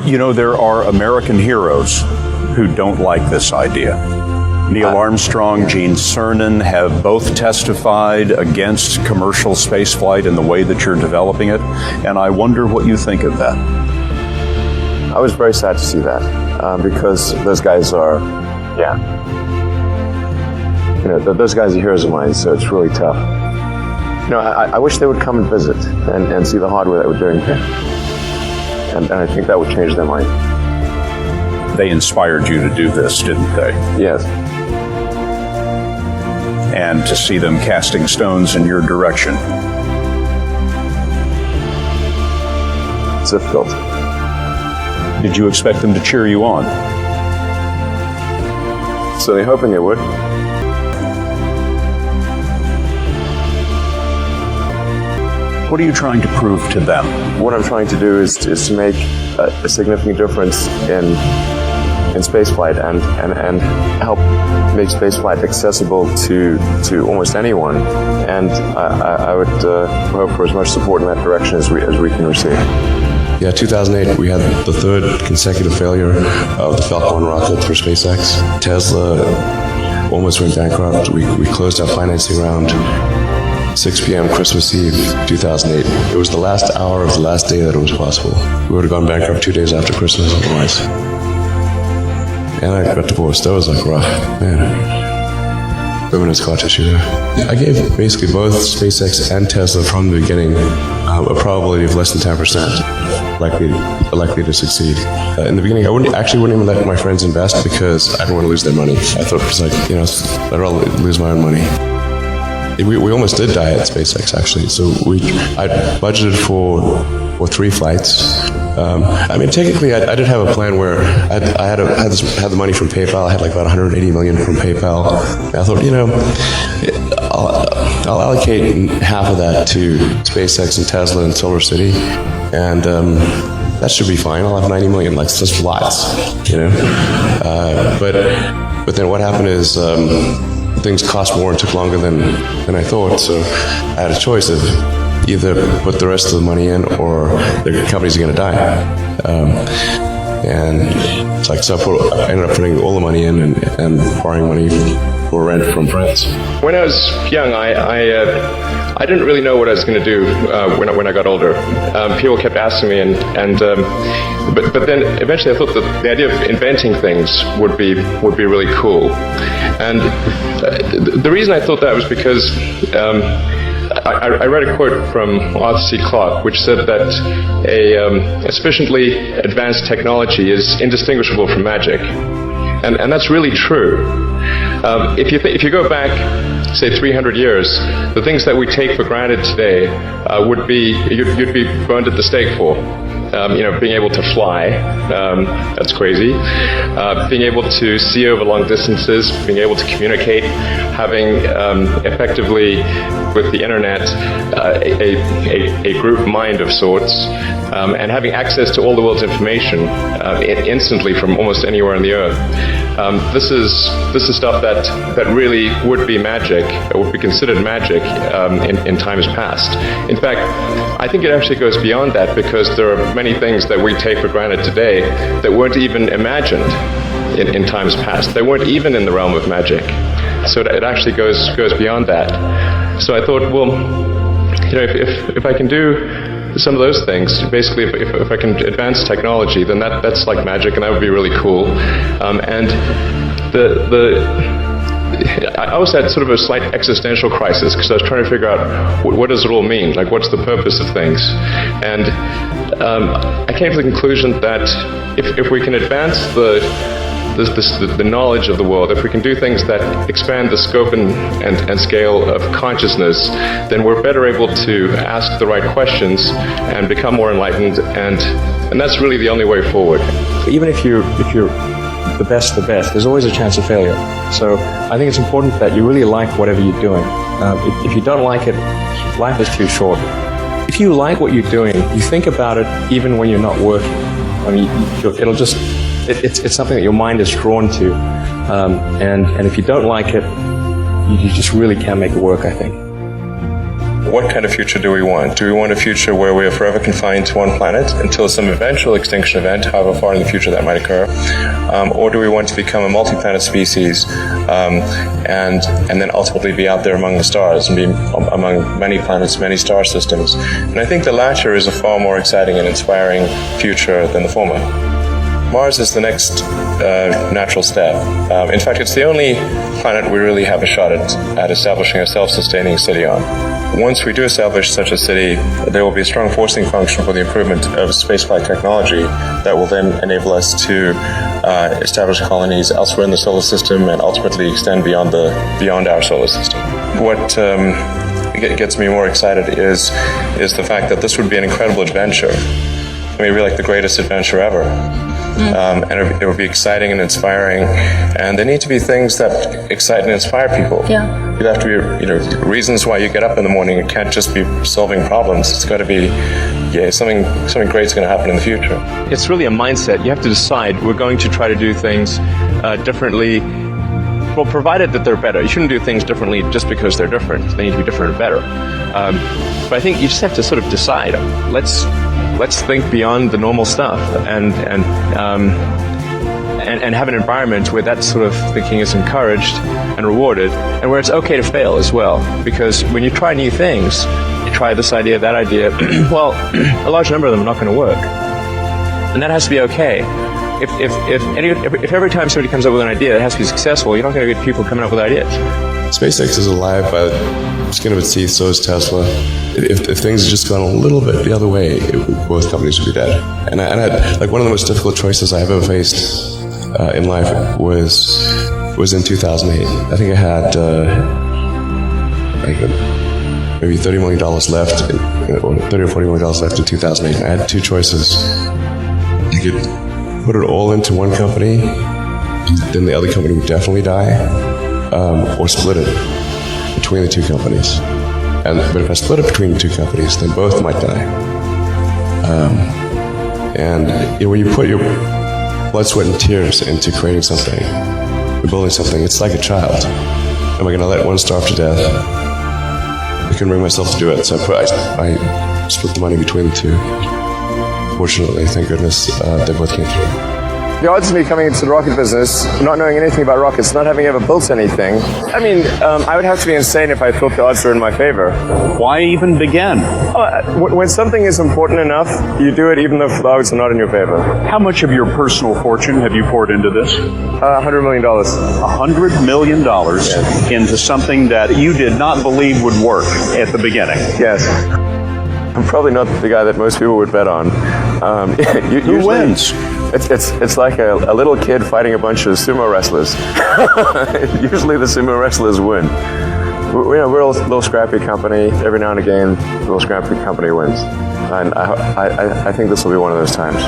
You know, there are American heroes who don't like this idea. Neil Armstrong, Gene Cernan have both testified against commercial spaceflight in the way that you're developing it, and I wonder what you think of that. I was very sad to see that, because those guys are, those guys are heroes of mine, so it's really tough. I wish they would come and visit and see the hardware that we're doing here. And I think that would change their mind. They inspired you to do this, didn't they? Yes. And to see them casting stones in your direction. It's difficult. Did you expect them to cheer you on? So they're hoping they would. What are you trying to prove to them? What I'm trying to do is to make a significant difference in spaceflight and help make spaceflight accessible to almost anyone. And I would hope for as much support in that direction as we can receive. Yeah, 2008, we had the third consecutive failure of the Falcon 1 rocket for SpaceX. Tesla almost went bankrupt. We closed our financing round 6 p.m. Christmas Eve, 2008. It was the last hour of the last day that it was possible. We would have gone bankrupt 2 days after Christmas otherwise. And I got divorced. That was like rough, man. Women in scar tissue there. I gave basically both SpaceX and Tesla from the beginning a probability of less than 10% likely to succeed. In the beginning, I wouldn't even let my friends invest because I didn't want to lose their money. I thought it was like, I'd rather lose my own money. We almost did die at SpaceX, actually. So I budgeted for 3 flights. Technically, I did have a plan where I had the money from PayPal. I had like about 180 million from PayPal. And I thought, I'll allocate half of that to SpaceX and Tesla and Solar City, and that should be fine. I'll have 90 million. Like, it's just lots, But then what happened is. Things cost more and took longer than I thought, so I had a choice of either put the rest of the money in or the companies are going to die. And it's like, so I ended up putting all the money in and borrowing money for rent from friends. When I was young, I didn't really know what I was going to do when I got older. People kept asking me, but then eventually I thought that the idea of inventing things would be really cool. And the reason I thought that was because I read a quote from Arthur C. Clarke, which said that a sufficiently advanced technology is indistinguishable from magic, and that's really true. If you go back, say 300 years, the things that we take for granted today would be you'd be burned at the stake for. Being able to fly, that's crazy. Being able to see over long distances, being able to communicate, having effectively with the internet a group mind of sorts, and having access to all the world's information instantly from almost anywhere on the earth. This is stuff that really would be magic, or would be considered magic in times past. In fact, I think it actually goes beyond that, because there are many things that we take for granted today that weren't even imagined in times past. They weren't even in the realm of magic. So it actually goes beyond that. So I thought, well, if I can do some of those things, basically if I can advance technology, then that's like magic, and that would be really cool. And I also had sort of a slight existential crisis, because I was trying to figure out what does it all mean? Like, what's the purpose of things? And I came to the conclusion that if we can advance the knowledge of the world, if we can do things that expand the scope and scale of consciousness, then we're better able to ask the right questions and become more enlightened, and that's really the only way forward. Even if you're the best, there's always a chance of failure. So I think it's important that you really like whatever you're doing. If you don't like it, life is too short. If you like what you're doing, you think about it even when you're not working. I mean, it's something that your mind is drawn to. And if you don't like it, you just really can't make it work, I think. what kind of future do we want? Do we want a future where we are forever confined to one planet until some eventual extinction event, however far in the future that might occur? Or do we want to become a multi-planet species and then ultimately be out there among the stars and be among many planets, many star systems? And I think the latter is a far more exciting and inspiring future than the former. Mars is the next natural step. In fact, it's the only planet we really have a shot at establishing a self-sustaining city on. Once we do establish such a city, there will be a strong forcing function for the improvement of spaceflight technology that will then enable us to establish colonies elsewhere in the solar system and ultimately extend beyond our solar system. What gets me more excited is the fact that this would be an incredible adventure. Maybe like the greatest adventure ever. And it would be exciting and inspiring, and there need to be things that excite and inspire people. Yeah. You have to be, reasons why you get up in the morning. It can't just be solving problems. It's got to be, something great's going to happen in the future. It's really a mindset. You have to decide, we're going to try to do things differently. Well, provided that they're better. You shouldn't do things differently just because they're different. They need to be different and better. But I think you just have to sort of decide, let's think beyond the normal stuff and have an environment where that sort of thinking is encouraged and rewarded, and where it's okay to fail as well. Because when you try new things, you try this idea, that idea, well, a large number of them are not going to work. And that has to be okay. If every time somebody comes up with an idea that has to be successful, you're not going to get people coming up with ideas. SpaceX is alive by the skin of its teeth, so is Tesla. If things had just gone a little bit the other way, both companies would be dead. And I like one of the most difficult choices I've ever faced in life was in 2008. I think I had maybe $30 million left, or $30 or $40 million left in 2008. And I had two choices. I could put it all into one company, then the other company would definitely die, or split it between the two companies. But if I split it between the two companies, then both might die. When you put your blood, sweat, and tears into creating something, building something, it's like a child. Am I going to let one starve to death? I couldn't bring myself to do it, so I split the money between the two. Fortunately, thank goodness, they both came through. The odds of me coming into the rocket business, not knowing anything about rockets, not having ever built anything, I would have to be insane if I thought the odds were in my favor. Why even begin? When something is important enough, you do it even if the odds are not in your favor. How much of your personal fortune have you poured into this? $100 million. $100 million Yes. into something that you did not believe would work at the beginning. Yes. I'm probably not the guy that most people would bet on. Who wins? It's like a little kid fighting a bunch of sumo wrestlers. Usually the sumo wrestlers win. We're a little scrappy company. Every now and again, a little scrappy company wins. And I think this will be one of those times.